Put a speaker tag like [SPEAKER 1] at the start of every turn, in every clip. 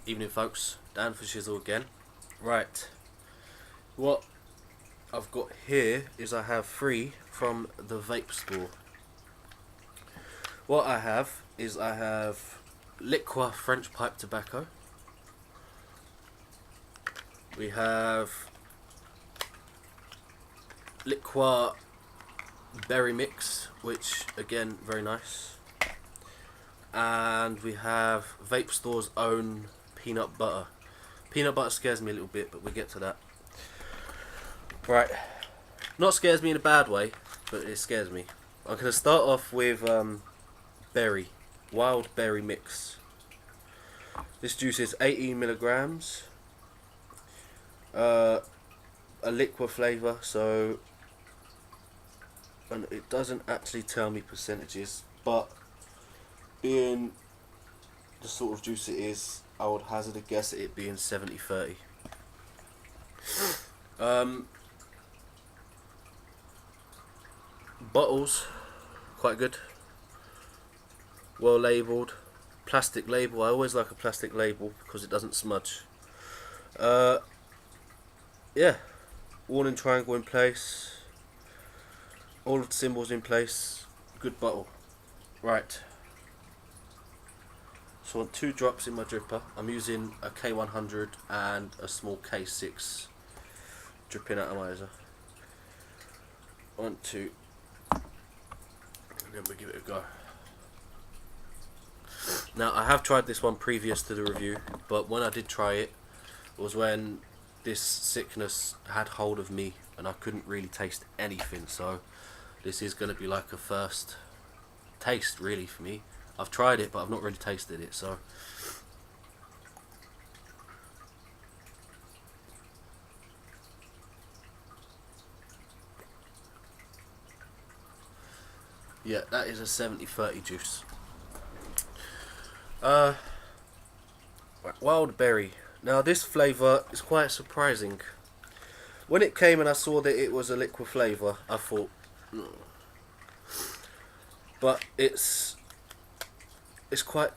[SPEAKER 1] Evening folks, Dan for Shizzle again. Right, what I've got here is I have 3 from the Vape store. What I have is I have Liqua French pipe tobacco. We have Liqua berry mix, which again very nice. And we have Vape Store's own peanut butter. Peanut butter scares me a little bit, but we'll get to that. Right, not scares me in a bad way, but it scares me. I'm going to start off with berry, wild berry mix. This juice is 18 milligrams. A liquid flavour, so, and it doesn't actually tell me percentages, but being the sort of juice it is, I would hazard a guess at it being 70-30. Bottles, quite good. Well labelled. Plastic label, I always like a plastic label because it doesn't smudge. Yeah, warning triangle in place. All of the symbols in place. Good bottle. Right. So I want 2 drops in my dripper. I'm using a K100 and a small K6 dripping atomizer. 1, 2, and then we give it a go. Now I have tried this one previous to the review, but when I did try it was when this sickness had hold of me and I couldn't really taste anything, so this is going to be like a first taste really for me. I've tried it but I've not really tasted it, so yeah, that is a 70-30 juice. Wild berry. Now this flavour is quite surprising. When it came and I saw that it was a liquid flavour, I thought, no. But it's quite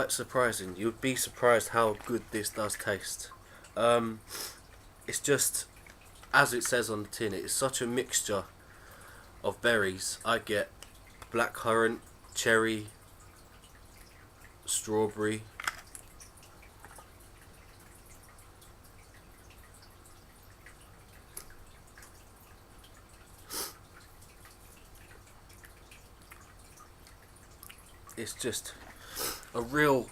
[SPEAKER 1] surprising. You'd be surprised how good this does taste. It's just, as it says on the tin, it's such a mixture of berries. I get blackcurrant, cherry, strawberry. It's just a real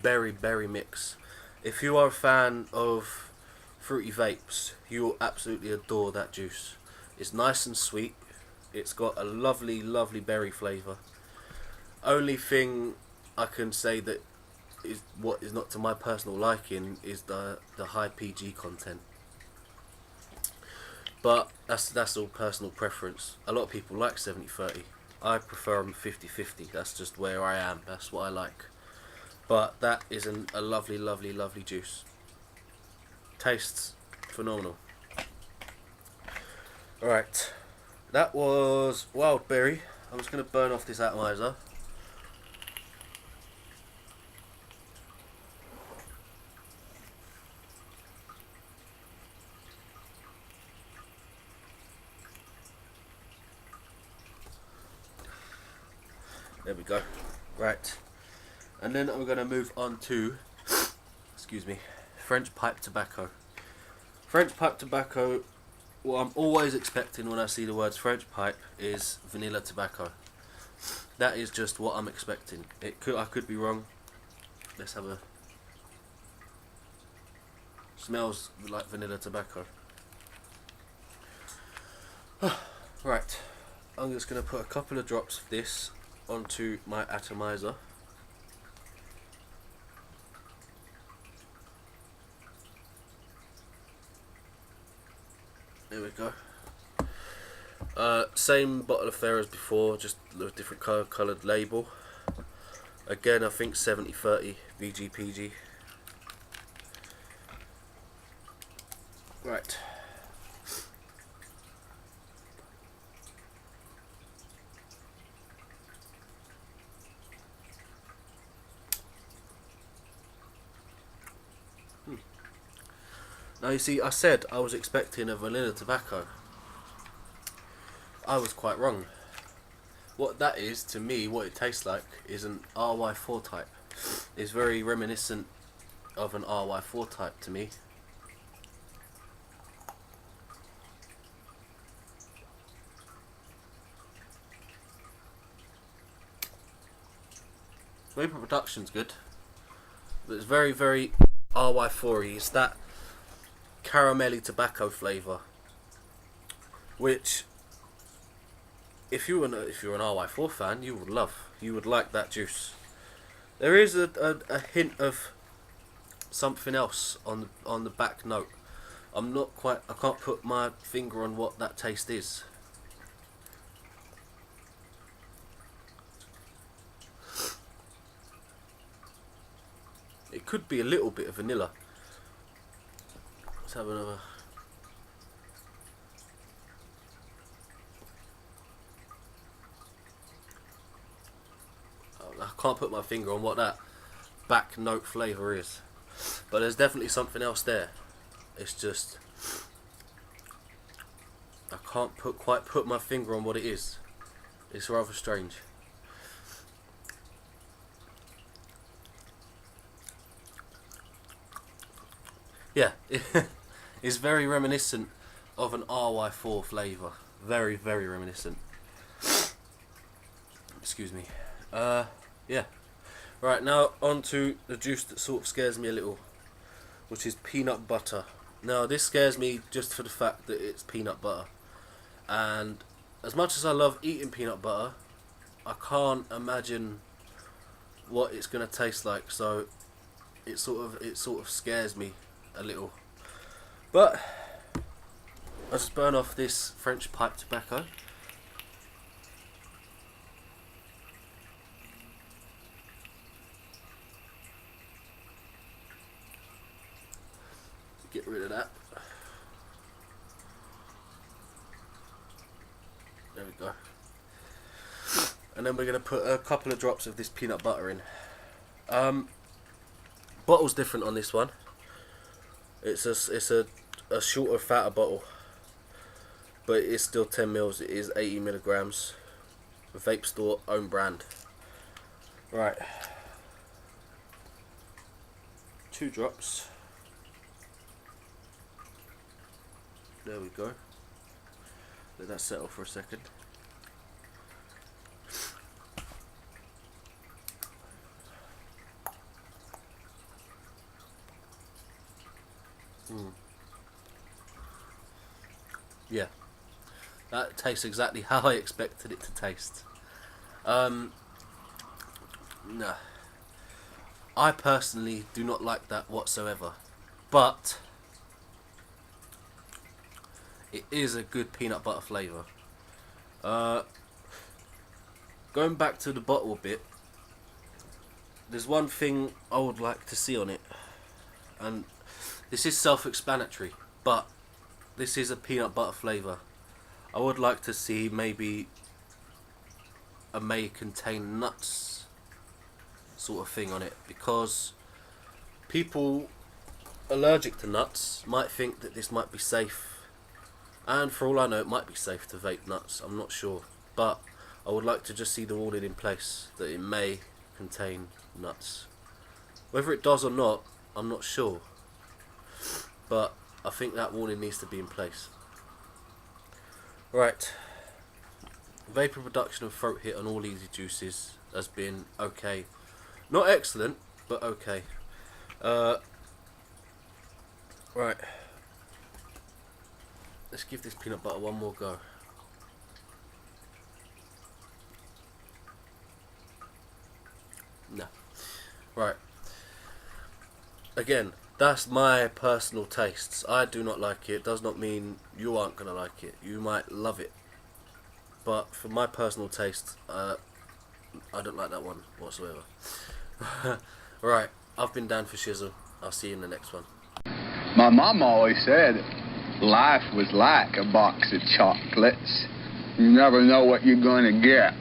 [SPEAKER 1] berry mix. If you are a fan of fruity vapes, you will absolutely adore that juice. It's nice and sweet. It's got a lovely berry flavour. Only thing I can say that is what is not to my personal liking is the high PG content. But that's all personal preference. A lot of people like 70-30. I prefer them 50-50. That's just where I am. That's what I like. But that is a lovely juice. Tastes phenomenal. Alright. That was wild berry. I'm just going to burn off this atomizer. There we go. Right. And then I'm going to move on to, excuse me, French pipe tobacco. French pipe tobacco, what I'm always expecting when I see the words French pipe is vanilla tobacco. That is just what I'm expecting. I could be wrong. Let's have a... Smells like vanilla tobacco. Right. I'm just going to put a couple of drops of this onto my atomizer. There we go. Same bottle affair as before, just a different coloured label. Again, I think 70-30 VGPG. Right. Now you see, I said I was expecting a vanilla tobacco. I was quite wrong. What that is, to me, what it tastes like is an RY4 type. It's very reminiscent of an RY4 type to me. Vapor production's good, but it's very, very RY4-y. It's that caramelly tobacco flavour, which if you're an RY4 fan, you would love. You would like that juice. There is a hint of something else on the back note. I can't put my finger on what that taste is. It could be a little bit of vanilla. Let's have another. I can't put my finger on what that back note flavour is, but there's definitely something else there. It's just I can't quite put my finger on what it is. It's rather strange. Yeah, it's very reminiscent of an RY4 flavour. Very, very reminiscent. Excuse me. Yeah. Right, now on to the juice that sort of scares me a little, which is peanut butter. Now this scares me just for the fact that it's peanut butter, and as much as I love eating peanut butter, I can't imagine what it's gonna taste like. So it sort of scares me a little. But I'll just burn off this French pipe tobacco. Get rid of that. There we go. And then we're going to put a couple of drops of this peanut butter in. Bottle's different on this one. It's a shorter, fatter bottle, but it's still 10 mils. It is 80 milligrams. Vape Store own brand. Right. 2 drops. There we go. Let that settle for a second. Yeah, that tastes exactly how I expected it to taste. No, I personally do not like that whatsoever, but it is a good peanut butter flavour. Going back to the bottle a bit, there's one thing I would like to see on it, and this is self-explanatory, but this is a peanut butter flavour. I would like to see maybe a may contain nuts sort of thing on it, because people allergic to nuts might think that this might be safe, and for all I know it might be safe to vape nuts. I'm not sure, but I would like to just see the warning in place that it may contain nuts. Whether it does or not, I'm not sure, but I think that warning needs to be in place. Right, vapor production and throat hit on all easy juices has been okay. Not excellent, but okay. Right, let's give this peanut butter one more go. No. Right. Again, that's my personal tastes. I do not like it. Does not mean you aren't going to like it. You might love it. But for my personal taste, I don't like that one whatsoever. Right, I've been Dan for Shizzle. I'll see you in the next one.
[SPEAKER 2] My mom always said life was like a box of chocolates. You never know what you're going to get.